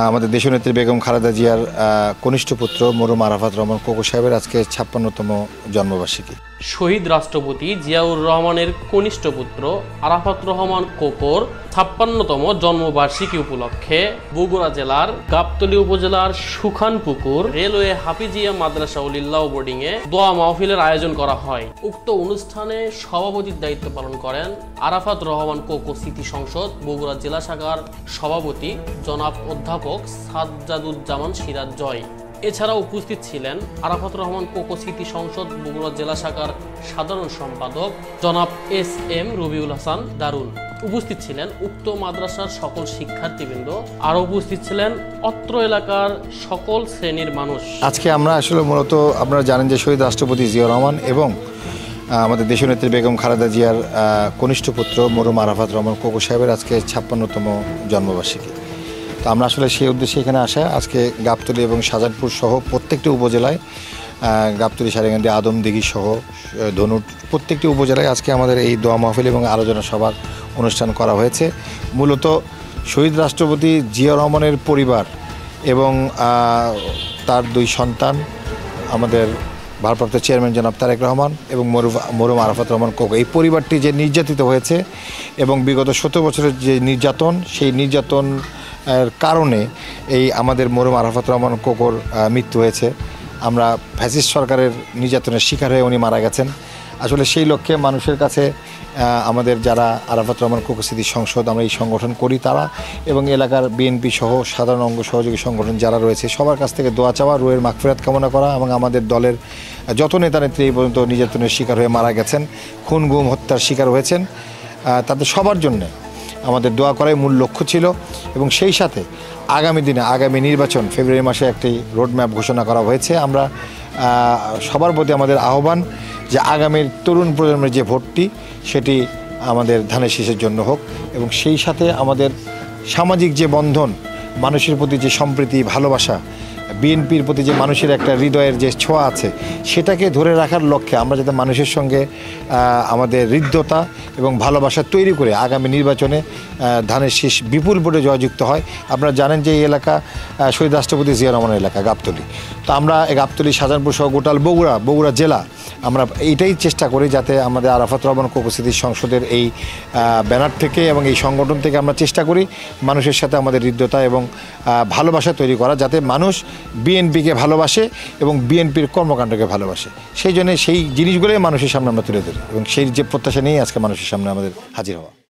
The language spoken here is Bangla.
আমাদের দেশনেত্রী বেগম খালেদা জিয়ার কনিষ্ঠ পুত্র মরহুম আরাফাত রহমান কোকো সাহেবের আজকে ৫৬তম জন্মবার্ষিকী। শহীদ রাষ্ট্রপতি জিয়াউর রহমানের কনিষ্ঠ পুত্র আরাফাত রহমান কোকোর ৫৬তম জন্মবার্ষিকী উপলক্ষে বগুড়া জেলার গাবতলী উপজেলার সুখানপুকুর রেলওয়ে হাফিজিয়া মাদ্রাসা ও লিল্লাহ বোর্ডিংয়ে দোয়া মাহফিলের আয়োজন করা হয়। উক্ত অনুষ্ঠানে সভাপতির দায়িত্ব পালন করেন আরাফাত রহমান কোকো স্মৃতি সংসদ বগুড়া জেলা শাখার সভাপতি জনাব অধ্যাপক সাজ্জাদুজ্জামান সিরাজ জয়। এছাড়া উপস্থিত ছিলেন আরাফাত রহমান কোকো স্মৃতি সংসদ বগুড়া জেলা শাখার সাধারণ সম্পাদক জনাব এস.এম. রবিউল হাসান দারুন। উপস্থিত ছিলেন উক্ত মাদ্রাসার সকল শিক্ষার্থীবৃন্দ। আরও উপস্থিত ছিলেন অত্র এলাকার সকল শ্রেণীর মানুষ। আজকে আমরা আসলে মূলত আপনারা জানেন যে শহীদ রাষ্ট্রপতি জিয়াউর রহমান এবং আমাদের দেশনেত্রী বেগম খালেদা জিয়ার কনিষ্ঠ পুত্র মরহুম আরাফাত রহমান কোকো সাহেবের আজকে ৫৬তম জন্মবার্ষিকী। তো আমরা আসলে সেই উদ্দেশ্যে এখানে আসা। আজকে গাবতলী এবং শাহজাহানপুর সহ প্রত্যেকটি উপজেলায়, গাবতলী, সারেঙ্গান্ডি, আদমদিঘি সহ ধনুট প্রত্যেকটি উপজেলায় আজকে আমাদের এই দোয়া মাহফিল এবং আলোচনা সভার অনুষ্ঠান করা হয়েছে। মূলত শহীদ রাষ্ট্রপতি জিয়াউর রহমানের পরিবার এবং তার দুই সন্তান, আমাদের ভারপ্রাপ্ত চেয়ারম্যান জনাব তারেক রহমান এবং মরহুম আরাফাত রহমান কোকো, এই পরিবারটি যে নির্যাতিত হয়েছে এবং বিগত ১৭ বছরের যে নির্যাতন, সেই নির্যাতন কারণে এই আমাদের মরহুম আরাফাত রহমান কোকোর মৃত্যু হয়েছে। আমরা ফ্যাসিস্ট সরকারের নির্যাতনের শিকার হয়ে উনি মারা গেছেন। আসলে সেই লক্ষ্যে মানুষের কাছে আমাদের যারা আরাফাত রহমান কোকো স্মৃতি সংসদ আমরা এই সংগঠন করি তারা এবং এলাকার বিএনপি সহ সাধারণ অঙ্গ সহযোগী সংগঠন যারা রয়েছে সবার কাছ থেকে দোয়া চাওয়া, রুহের মাগফিরাত কামনা করা এবং আমাদের দলের যত নেতা নেত্রী এই পর্যন্ত নির্যাতনের শিকার হয়ে মারা গেছেন, খুন গুম হত্যার শিকার হয়েছেন, তাদের সবার জন্যে আমাদের দোয়া করাই মূল লক্ষ্য ছিল। এবং সেই সাথে আগামী দিনে আগামী নির্বাচন ফেব্রুয়ারি মাসে একটি রোডম্যাপ ঘোষণা করা হয়েছে। আমরা সবার প্রতি আমাদের আহ্বান যে আগামীর তরুণ প্রজন্মের যে ভোটটি সেটি আমাদের ধানের শীষের জন্য হোক এবং সেই সাথে আমাদের সামাজিক যে বন্ধন, মানুষের প্রতি যে সম্প্রীতি, ভালোবাসা, বিএনপির প্রতি যে মানুষের একটা হৃদয়ের যে ছোঁয়া আছে সেটাকে ধরে রাখার লক্ষ্যে আমরা যাতে মানুষের সঙ্গে আমাদের হৃদ্যতা এবং ভালোবাসা তৈরি করে আগামী নির্বাচনে ধানের শীষ বিপুল ভোটে জয়যুক্ত হয়। আপনারা জানেন যে এই এলাকা শহীদ রাষ্ট্রপতি জিয়াউর রহমানের এলাকা গাবতলী। তো আমরা গাবতলী, শাহজাহানপুর সহ গোটাল বগুড়া জেলা আমরা এইটাই চেষ্টা করি যাতে আমাদের আরাফাত রহমান কোকো স্মৃতি সংসদের এই ব্যানার থেকে এবং এই সংগঠন থেকে আমরা চেষ্টা করি মানুষের সাথে আমাদের হৃদ্যতা এবং ভালোবাসা তৈরি করা, যাতে মানুষ বিএনপিকে ভালোবাসে এবং বিএনপির কর্মকাণ্ডকে ভালোবাসে। সেই জন্য সেই জিনিসগুলোই মানুষের সামনে আমরা তুলে ধরি এবং সেই যে প্রত্যাশা নিয়েই আজকে মানুষের সামনে আমাদের হাজির হওয়া।